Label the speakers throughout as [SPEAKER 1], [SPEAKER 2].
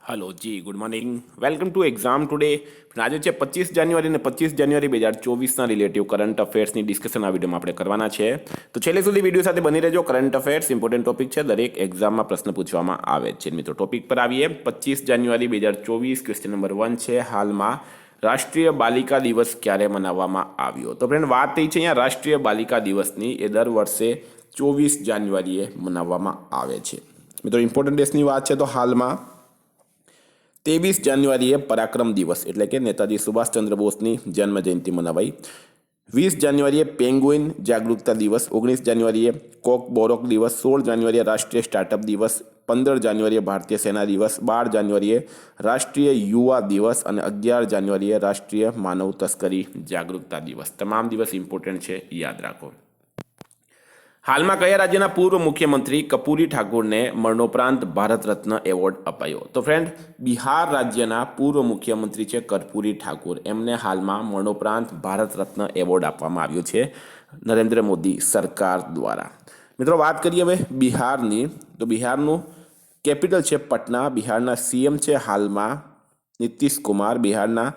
[SPEAKER 1] Hello ji good morning welcome to exam today. આજે છે 25 જાન્યુઆરી અને 25 જાન્યુઆરી 2024ના રિલેટિવ કરંટ અફેર્સની ડિસ્કશન આ વિડીયોમાં આપણે કરવાના છે. તો છેલ્લે સુધી વિડીયો સાથે બની રહેજો. કરંટ અફેર્સ ઇમ્પોર્ટન્ટ ટોપિક છે, દરેક એક્ઝામમાં પ્રશ્ન પૂછવામાં આવે છે. મિત્રો ટોપિક પર આવીએ. 25 જાન્યુઆરી 2024 ક્વેશ્ચન નંબર 1 છે, હાલમાં રાષ્ટ્રીય બાલિકા દિવસ ક્યારે મનાવવામાં આવ્યો? તો ફ્રેન્ડ વાત થઈ છે અહીંયા રાષ્ટ્રીય બાલિકા દિવસની, એ દર વર્ષે 24 જાન્યુઆરીએ મનાવવામાં આવે છે. મિત્રો ઇમ્પોર્ટન્ટ ડેટ્સની વાત છે તો હાલમાં 23 જાન્યુઆરીએ પરાક્રમ દિવસ એટલે કે નેતાજી સુભાષચંદ્ર બોઝની જન્મ જયંતિ મનાવાઈ. 20 જાન્યુઆરીએ પેંગ્વિન જાગૃતતા દિવસ, 19 જાન્યુઆરીએ કોક બોરોક દિવસ, 16 જાન્યુઆરીએ રાષ્ટ્રીય સ્ટાર્ટઅપ દિવસ, 15 જાન્યુઆરીએ ભારતીય સેના દિવસ, 12 જાન્યુઆરીએ રાષ્ટ્રીય યુવા દિવસ અને 11 જાન્યુઆરીએ રાષ્ટ્રીય માનવ તસ્કરી જાગૃતતા દિવસ. તમામ દિવસ ઇમ્પોર્ટન્ટ છે, યાદ રાખો. હાલમાં કયા રાજ્યના પૂર્વ મુખ્યમંત્રી કપૂરી ઠાકુરને મરણોપરાંત ભારત રત્ન એવોર્ડ અપાયો? તો ફ્રેન્ડ બિહાર રાજ્યના પૂર્વ મુખ્યમંત્રી છે કર્પૂરી ઠાકુર, એમને હાલમાં મરણોપરાંત ભારત રત્ન એવોર્ડ આપવામાં આવ્યો છે નરેન્દ્ર મોદી સરકાર દ્વારા. મિત્રો વાત કરીએ હવે બિહારની, તો બિહારનું કેપિટલ છે પટના, બિહારના સીએમ છે હાલમાં નીતિશ કુમાર, બિહારના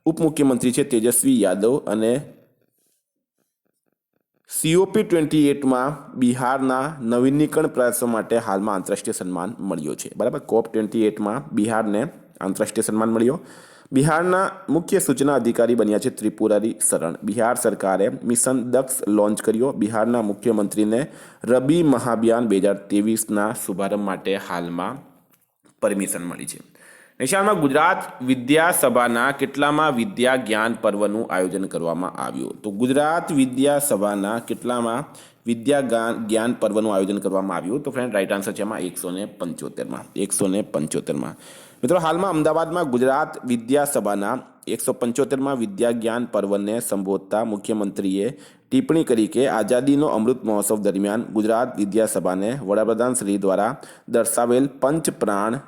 [SPEAKER 1] ઉપમુખ્યમંત્રી છે તેજસ્વી યાદવ અને COP28માં બિહારના નવીનીકરણ પ્રયાસો માટે હાલમાં આંતરરાષ્ટ્રીય સન્માન મળ્યો છે. બરાબર, COP28માં બિહારને આંતરરાષ્ટ્રીય સન્માન મળ્યો. બિહારના મુખ્ય સૂચના અધિકારી બન્યા છે ત્રિપુરારી શરણ. બિહાર સરકારે મિશન દક્ષ લોન્ચ કર્યો. બિહારના મુખ્યમંત્રીને રબી મહાભિયાન 2023ના શુભારંભ માટે હાલમાં પરમિશન મળી છે. નિશાળમાં ગુજરાત વિદ્યાસભાના કેટલામાં વિદ્યા જ્ઞાન પર્વનું આયોજન કરવામાં આવ્યું? તો ગુજરાત વિદ્યાસભાના કેટલામાં વિદ્યા જ્ઞાન પર્વનું આયોજન કરવામાં આવ્યું? તો ફ્રેન્ડ રાઈટ આન્સર છે એમાં 175માં. 175માં. મિત્રો હાલમાં અમદાવાદમાં ગુજરાત વિદ્યાસભાના 175માં વિદ્યા જ્ઞાન પર્વને સંબોધતા મુખ્યમંત્રીએ ટિપ્પણી કરી કે આઝાદીનો અમૃત મહોત્સવ દરમિયાન ગુજરાત વિદ્યાસભાને વડાપ્રધાન શ્રી દ્વારા દર્શાવેલ પંચ પ્રાણ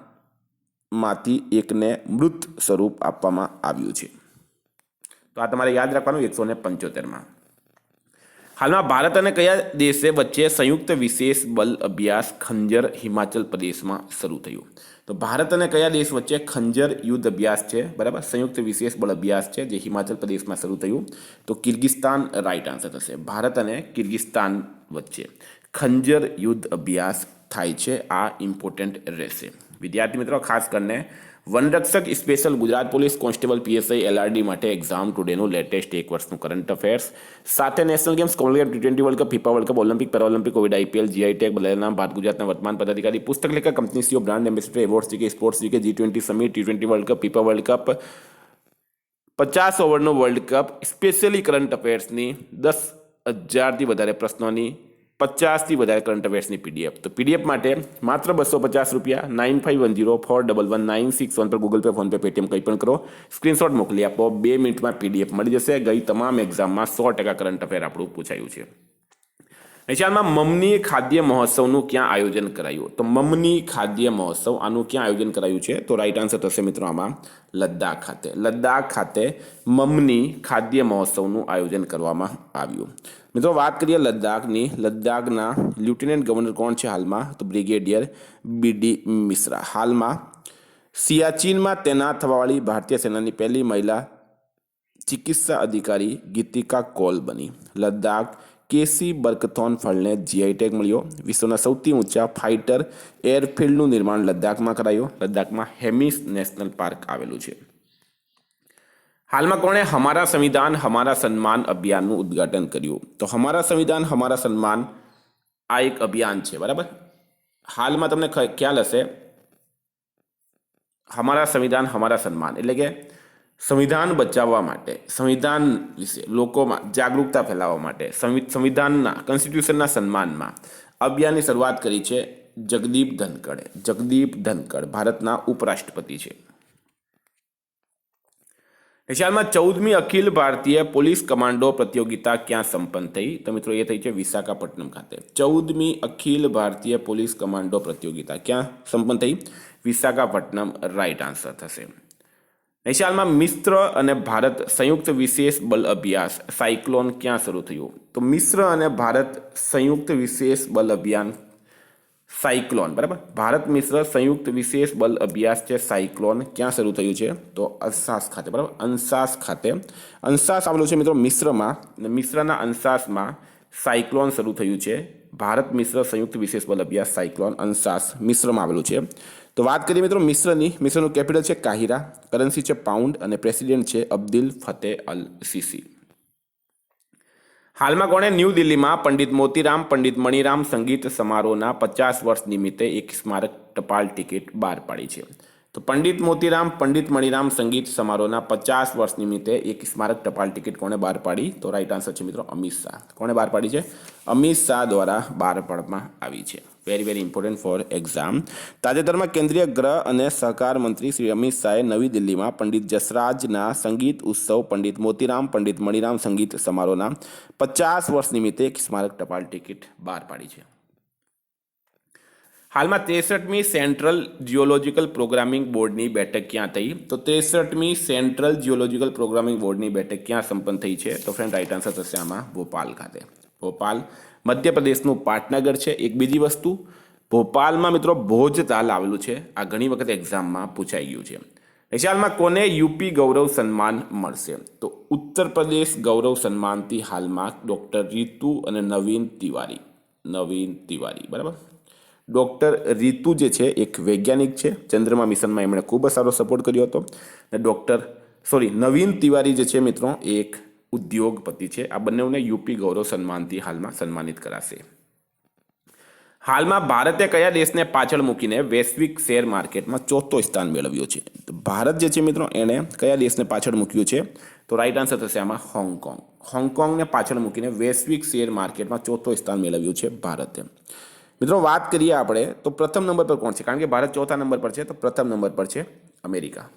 [SPEAKER 1] માંથી એકને મૃત સ્વરૂપ આપવામાં આવ્યું છે. તો આ તમારે યાદ રાખવાનું 175માં. હાલમાં ભારત અને કયા દેશે વચ્ચે સંયુક્ત વિશેષ બલ અભ્યાસ ખંજર હિમાચલ પ્રદેશમાં શરૂ થયું? તો ભારત અને કયા દેશ વચ્ચે ખંજર યુદ્ધ અભ્યાસ છે, બરાબર, સંયુક્ત વિશેષ બળ અભ્યાસ છે જે હિમાચલ પ્રદેશમાં શરૂ થયું? તો કિર્ગિસ્તાન રાઈટ આન્સર થશે. ભારત અને કિર્ગિસ્તાન વચ્ચે ખંજર યુદ્ધ અભ્યાસ થાય છે. આ ઇમ્પોર્ટન્ટ રહેશે. વિદ્યાર્થી મિત્રો ખાસ કરીને વનરક્ષક special Gujarat police constable PSI LRD માટે એક્ઝામ ટુડેનું લેટેસ્ટ એક વર્ષનું કરંટ અફેર્સ સાથે national games, commonwealth, T20 world cup, FIFA world cup, Olympic, Paralympic, covid, IPL, GI tag, બદલાયેલા નામ, ભારત ગુજરાતના વર્તમાન પદાધિકારી, પુસ્તક લેખક, company CEO, brand ambassador, awards GK, sports GK, G20 summit, T20 world cup, FIFA world cup, 50 ઓવરનો world cup, specially current અફેર્સની 10,000થી વધારે પ્રશ્નોની 50થી વધારે કરંટ અફેર્સની PDF. તો PDF માટે માત્ર 250 રૂપિયા, 9510411961 પર Google pay, phone pay, Paytm કંઈ પણ કરો, સ્ક્રીનશોટ મોકલી આપો, 2 મિનિટમાં PDF મળી જશે. ગઈ તમામ એક્ઝામમાં 100% કરંટ અફેર આપણું પૂછાયું છે. નિશાળમાં મમની ખાદ્ય મહોત્સવનું ક્યાં આયોજન કરાયું? તો મમની ખાદ્ય મહોત્સવ આનું ક્યાં આયોજન કરાયું છે? તો રાઈટ આન્સર થશે મિત્રો આમાં લદ્દાખ ખાતે. લદ્દાખ ખાતે મમની ખાદ્ય મહોત્સવનું આયોજન કરવામાં આવ્યું. મિત્રો વાત કરીએ લદ્દાખની, લદ્દાખના લેફ્ટનન્ટ ગવર્નર કોણ છે હાલમાં? તો બ્રિગેડિયર BD મિશ્રા. હાલમાં સિયાચીનમાં તૈનાત થવાવાળી ભારતીય સેનાની પહેલી મહિલા ચિકિત્સા અધિકારી ગીતિકા કોલ બની. લદ્દાખ કેસી બર્કથોન-ફળને GI ટેગ મળ્યો. વિશ્વના સૌથી ઊંચા ફાઇટર એરફિલ્ડનું નિર્માણ લદ્દાખમાં કરાયું. લદ્દાખમાં હેમિસ નેશનલ પાર્ક આવેલું છે. હાલમાં કોણે હમારા સંવિધાન હમારા સન્માન અભિયાનનું ઉદ્ઘાટન કર્યું? તો હમારા સંવિધાન હમારા સન્માન આ એક અભિયાન છે, બરાબર. હાલમાં તમને ખ્યાલ હશે હમારા સંવિધાન હમારા સન્માન એટલે કે સંવિધાન બચાવવા માટે, સંવિધાન વિશે લોકોમાં જાગૃતતા ફેલાવવા માટે, સંવિધાનના કોન્સ્ટિટ્યુશનના સન્માનમાં અભિયાનની શરૂઆત કરી છે જગદીપ ધનકડે. જગદીપ ધનકડ ભારતના ઉપરાષ્ટ્રપતિ છે. એશિયામાં 14મી અખિલ ભારતીય પોલીસ કમાન્ડો પ્રતિયોગિતા ક્યાં સંપન્ન થઈ? તો મિત્રો એ થઈ છે વિશાખાપટ્ટનમ ખાતે. 14મી અખિલ ભારતીય પોલીસ કમાન્ડો પ્રતિયોગિતા ક્યાં સંપન્ન થઈ? વિશાખાપટ્ટનમ રાઈટ આન્સર થશે. એશિયામાં મિસ્ર અને ભારત સંયુક્ત વિશેષ બલ અભ્યાસ સાયક્લોન ક્યાં શરૂ થયું? તો મિસ્ર અને ભારત સંયુક્ત વિશેષ બલ અભિયાન સાયક્લોન, બરાબર. ભારત મિશ્ર સંયુક્ત વિશેષ બલ અભ્યાસ છે સાયક્લોન ક્યાં શરૂ થયું છે? તો અંશાસ ખાતે, બરાબર. અંશાસ ખાતે. અંશાસ આવેલું છે મિત્રો મિશ્રમાં, અને મિશ્રના અંશાસમાં સાયક્લોન શરૂ થયું છે. ભારત મિશ્ર સંયુક્ત વિશેષ બલ અભ્યાસ સાયક્લોન અંશાસ મિશ્રમાં આવેલું છે. તો વાત કરીએ મિત્રો મિશ્રનું કેપિટલ છે કાહિરા, કરન્સી છે પાઉન્ડ, અને પ્રેસિડેન્ટ છે અબ્દુલ ફતેહ અલ સીસી. હાલમાં કોણે ન્યૂ દિલ્હીમાં પંડિત મોતીરામ પંડિત મણિરામ સંગીત સમારોહના 50 વર્ષ નિમિત્તે એક સ્મારક ટપાલ ટિકિટ બહાર પાડી છે? તો પંડિત મોતીરામ પંડિત મણિરામ સંગીત સમારોહના 50 વર્ષ નિમિત્તે એક સ્મારક ટપાલ ટિકિટ કોણે બહાર પાડી? તો રાઈટ આન્સર છે મિત્રો અમિત શાહ. કોણે બહાર પાડી છે? અમિત શાહ દ્વારા બહાર પાડવામાં આવી છે. Very important for exam. તાજેતરમાં કેન્દ્રીય ગૃહ અને સહકાર મંત્રી શ્રી અમિત શાહે નવી દિલ્હીમાં પંડિત જસરાજના સંગીત ઉત્સવ પંડિત મોતીરામ પંડિત મણિરામ સંગીત સમારોહના 50 વર્ષ નિમિત્તે એક સ્મારક ટપાલ ટિકિટ બહાર પાડી છે. હાલમાં 63મી સેન્ટ્રલ જિયોલોજિકલ પ્રોગ્રામિંગ બોર્ડની બેઠક ક્યાં થઈ? તો 63મી સેન્ટ્રલ જિયોલોજિકલ પ્રોગ્રામિંગ બોર્ડની બેઠક ક્યાં સંપન્ન થઈ છે? તો ફ્રેન્ડ રાઈટ આન્સર થશે આમાં ભોપાલ ખાતે. ભોપાલ મધ્યપ્રદેશનું પાટનગર છે. એક બીજી વસ્તુ, ભોપાલમાં મિત્રો ભોજતાલ આવેલું છે. આ ઘણી વખત એક્ઝામમાં પૂછાઈ ગયું છે. હાલમાં કોને યુપી ગૌરવ સન્માન મળશે? તો ઉત્તર પ્રદેશ ગૌરવ સન્માનથી હાલમાં ડૉક્ટર રીતુ અને નવીન તિવારી, બરાબર. ડૉક્ટર રીતુ જે છે એક વૈજ્ઞાનિક છે. ચંદ્રમા મિશનમાં એમણે ખૂબ જ સારો સપોર્ટ કર્યો હતો. અને નવીન તિવારી જે છે મિત્રો એ એક ઉદ્યોગપતિ છે. આ બંનેને યુપી ગૌરવ સન્માનથી હાલમાં સન્માનિત કરાશે. હાલમાં ભારતે કયા દેશને પાછળ મૂકીને વૈશ્વિક શેર માર્કેટમાં 4થું સ્થાન મેળવ્યું છે? ભારત જે છે મિત્રો એણે કયા દેશને પાછળ મૂક્યું છે? તો રાઈટ આન્સર થશે આમાં હોંગકોંગ. હોંગકોંગને પાછળ મૂકીને વૈશ્વિક શેર માર્કેટમાં 4થું સ્થાન મેળવ્યું છે ભારતે. મિત્રો વાત કરીએ આપણે તો પ્રથમ નંબર પર કોણ છે? કારણ કે ભારત 4થા નંબર પર છે, તો પ્રથમ નંબર પર છે અમેરિકા.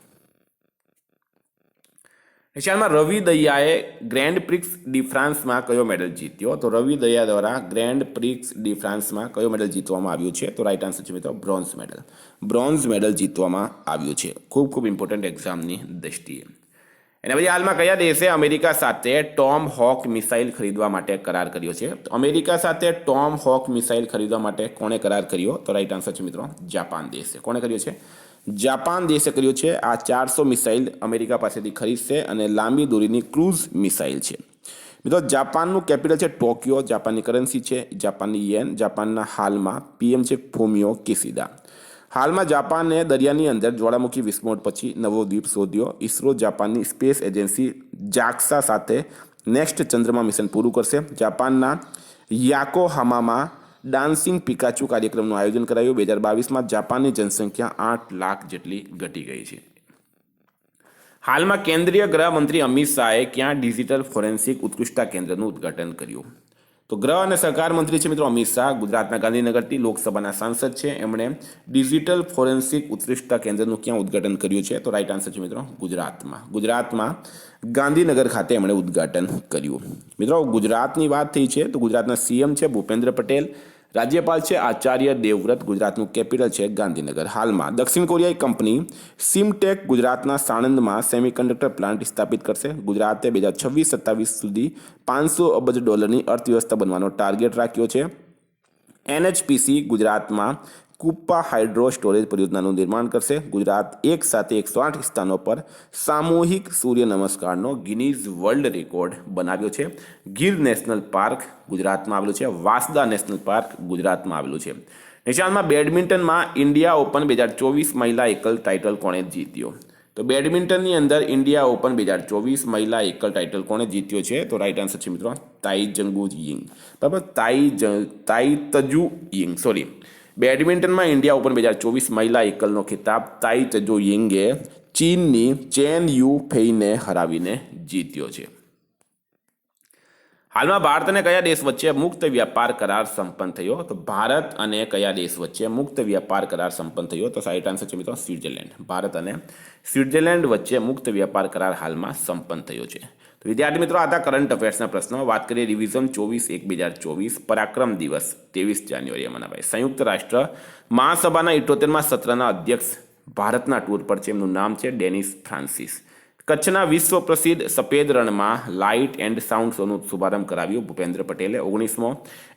[SPEAKER 1] એશિયામાં રવિ દહિયાએ ગ્રેન્ડ પ્રિક્સ ડી ફ્રાન્સમાં કયો મેડલ જીત્યો? તો રવિ દહિયા દ્વારા ગ્રેન્ડ પ્રિક્સ ડી ફ્રાન્સમાં કયો મેડલ જીતવામાં આવ્યું છે? તો રાઈટ આન્સર છે મિત્રો બ્રોન્ઝ મેડલ જીતવામાં આવ્યું છે. ખૂબ ઇમ્પોર્ટન્ટ એક્ઝામની દ્રષ્ટિએ. એના પછી હાલમાં કયા દેશે અમેરિકા સાથે ટોમ હોક મિસાઇલ ખરીદવા માટે કરાર કર્યો છે? તો અમેરિકા સાથે ટોમ હોક મિસાઇલ ખરીદવા માટે કોણે કરાર કર્યો? તો રાઈટ આન્સર છે મિત્રો જાપાન દેશે. કોણે કર્યો છે? જાપાન દેશે કર્યું છે. આ 400 મિસાઇલ અમેરિકા પાસેથી ખરીદશે અને લાંબી દૂરીની ક્રૂઝ મિસાઇલ છે. મિત્રો જાપાનનું કેપિટલ છે ટોક્યો, જાપાનની કરન્સી છે જાપાનની યેન, જાપાનના હાલમાં પીએમ છે ફુમિયો કિશિદા. હાલમાં જાપાને દરિયાની અંદર જ્વાળામુખી વિસ્ફોટ પછી નવો દ્વીપ શોધ્યો. ઇસરો જાપાનની સ્પેસ એજન્સી જાક્સા સાથે નેક્સ્ટ ચંદ્રમા મિશન પૂરું કરશે. જાપાનના યાકોહામામાં ડાન્સિંગ પિકાચુ કાર્યક્રમનું આયોજન કરાયું. 2022માં જાપાનની જનસંખ્યા 8 લાખ જેટલી ઘટી ગઈ છે. હાલમાં કેન્દ્રીય ગૃહમંત્રી અમિત શાહે ક્યાં ડિજિટલ ફોરેન્સિક ઉત્કૃષ્ટતા કેન્દ્રનું ઉદ્ઘાટન કર્યું? તો ગૃહ અને સહકાર મંત્રી છે મિત્રો અમિત શાહ ગુજરાતના ગાંધીનગરથી લોકસભાના સાંસદ છે. એમણે ડિજિટલ ફોરેન્સિક ઉત્કૃષ્ટતા કેન્દ્રનું ક્યાં ઉદ્ઘાટન કર્યું છે? તો રાઈટ આન્સર છે મિત્રો ગુજરાતમાં ગાંધીનગર ખાતે એમણે ઉદ્ઘાટન કર્યું. મિત્રો ગુજરાતની વાત થઈ છે તો ગુજરાતના સીએમ છે ભૂપેન્દ્ર પટેલ, રાજ્યપાલ છે આચાર્ય દેવવ્રત, ગુજરાતનું કેપિટલ છે ગાંધીનગર. હાલમાં દક્ષિણ કોરિયાઈ કંપની સિમટેક ગુજરાતના સાણંદમાં સેમિકન્ડક્ટર પ્લાન્ટ સ્થાપિત કરશે. ગુજરાતે 2026-27 સુધી $500 અબજ અર્થવ્યવસ્થા બનવાનો ટાર્ગેટ રાખ્યો છે. એનએચપીસી ગુજરાતમાં કુપ્પા હાઇડ્રો સ્ટોરેજ પરિયોજનાનું નિર્માણ કરશે. ગુજરાત એક સાથે 108 સ્થાનો પર સામૂહિક સૂર્ય નમસ્કારનો ગિનીઝ વર્લ્ડ રેકોર્ડ બનાવ્યો છે. ગીર નેશનલ પાર્ક ગુજરાતમાં આવેલું છે. વાંસદા નેશનલ પાર્ક ગુજરાતમાં આવેલું છે. નિશાનમાં બેડમિન્ટનમાં ઇન્ડિયા ઓપન 2024 મહિલા એકલ ટાઇટલ કોણે જીત્યો? તો બેડમિન્ટનની અંદર ઇન્ડિયા ઓપન 2024 મહિલા એકલ ટાઇટલ કોણે જીત્યો છે? તો રાઈટ આન્સર છે મિત્રો તાઇજંગુ યિંગ, બરાબર. તાઇતજુ યિંગ બેડમિન્ટનમાં ઇન્ડિયા ઓપન 2024 મહિલા એકલનો ખિતાબ તાઇતજુ યિંગે ચીનની ચેન યુ ફેઈને હરાવીને જીત્યો છે. હાલમાં ભારત અને કયા દેશ વચ્ચે મુક્ત વ્યાપાર કરાર સંપન્ન થયો? તો ભારત અને કયા દેશ વચ્ચે મુક્ત વ્યાપાર કરાર સંપન્ન થયો? તો રાઈટ આન્સર છે મિત્રો સ્વિટ્ઝરલેન્ડ. ભારત અને સ્વિટ્ઝરલેન્ડ વચ્ચે મુક્ત વ્યાપાર કરાર હાલમાં સંપન્ન થયો છે. તો વિદ્યાર્થી મિત્રો આ કરંટ અફેર્સના પ્રશ્નો. વાત કરીએ રિવિઝન 24/1/2024 પરાક્રમ દિવસ 23 જાન્યુઆરીએ મનાવાય. સંયુક્ત રાષ્ટ્ર મહાસભાના 78મા સત્રના અધ્યક્ષ ભારતના ટૂર પર છે. એમનું નામ છે ડેનિસ ફ્રાન્સિસ. કચ્છના વિશ્વ પ્રસિદ્ધ સફેદ રણમાં લાઇટ એન્ડ સાઉન્ડ શોનું શુભારંભ કરાવ્યું ભૂપેન્દ્ર પટેલે. 19મો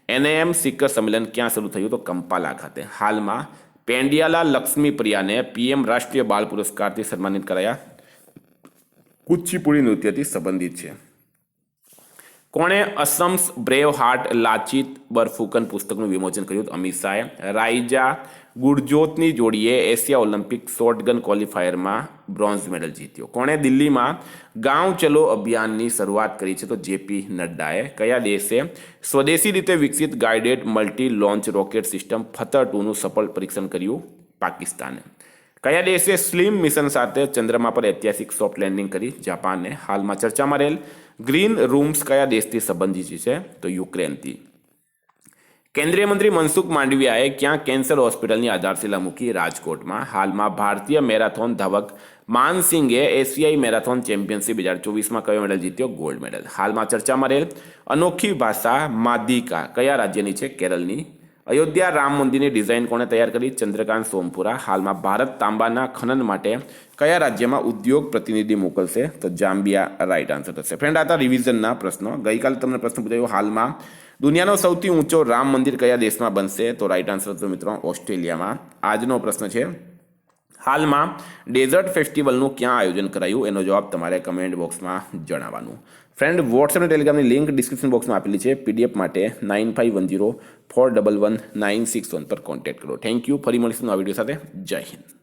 [SPEAKER 1] NAM શિખર સંમેલન ક્યાં શરૂ થયું? તો કંપાલા ખાતે. હાલમાં પેંડિયાલા લક્ષ્મીપ્રિયાને PM રાષ્ટ્રીય બાળ પુરસ્કારથી સન્માનિત કરાયા. કુચીપુડી નૃત્યથી સંબંધિત છે. કોણે અસમ્સ બ્રેવ હાર્ટ લાચિત બરફુકન પુસ્તકનું વિમોચન કર્યું? અમિત શાહે. રાઇજા ગુરજોતની જોડીએ એશિયા ઓલિમ્પિક શોર્ટગન ક્વોલિફાયરમાં બ્રોન્ઝ મેડલ જીત્યો. કોણે દિલ્હીમાં ગાંવ ચલો અભિયાનની શરૂઆત કરી છે? તો JP નડ્ડાએ. કયા દેશે સ્વદેશી રીતે વિકસિત guided multi launch rocket system ફતર-2નું સફળ પરીક્ષણ કર્યું? પાકિસ્તાને. કયા દેશે સ્લીમ મિશન સાથે ચંદ્રમા પર ઐતિહાસિક સોફ્ટ લેન્ડિંગ કરી? જાપાને. હાલમાં ચર્ચામાં રહેલ ગ્રીન રૂમ્સ કયા દેશથી સંબંધિત છે? તો યુક્રેનથી. કેન્દ્રીય મંત્રી મનસુખ માંડવિયાએ ક્યાં કેન્સર હોસ્પિટલની આધારશિલા મૂકી? રાજકોટમાં. હાલમાં ભારતીય મેરાથોન ધાવક માનસિંગે એશિયાઈ મેરાથોન ચેમ્પિયનશિપ 2024માં કયો મેડલ જીત્યો? Gold medal. હાલમાં ચર્ચામાં રહેલ અનોખી ભાષા માદિકા કયા રાજ્યની છે? કેરળની. અયોધ્યા રામ મંદિરની ડિઝાઇન કોણે તૈયાર કરી? ચંદ્રકાંત સોમપુરા. હાલમાં ભારત તાંબાના ખનન માટે કયા રાજ્યમાં ઉદ્યોગ પ્રતિનિધિ મોકલશે? તો જામ્બિયા રાઇટ આન્સર થશે. ફ્રેન્ડ, આ હતા રિવિઝનના પ્રશ્નો. ગઈકાલે તમને પ્રશ્ન પૂછાયો હાલમાં દુનિયાનો સૌથી ઊંચો રામ મંદિર કયા દેશમાં બનશે? તો રાઇટ આન્સર હતો મિત્રો ઓસ્ટ્રેલિયામાં. આજનો પ્રશ્ન છે હાલમાં ડેઝર્ટ ફેસ્ટિવલનું ક્યાં આયોજન કરાયું? એનો જવાબ તમારે કમેન્ટ બોક્સમાં જણાવવાનું. ફ્રેન્ડ, વોટ્સએપ અને ટેલિગ્રામની લિંક ડિસ્ક્રિપ્શન બોક્સમાં આપેલી છે. PDF માટે 9510411961 પર કોન્ટેક્ટ કરો. Thank you. ફરી મળીશું આ વિડીયો સાથે. જય હિન્દ.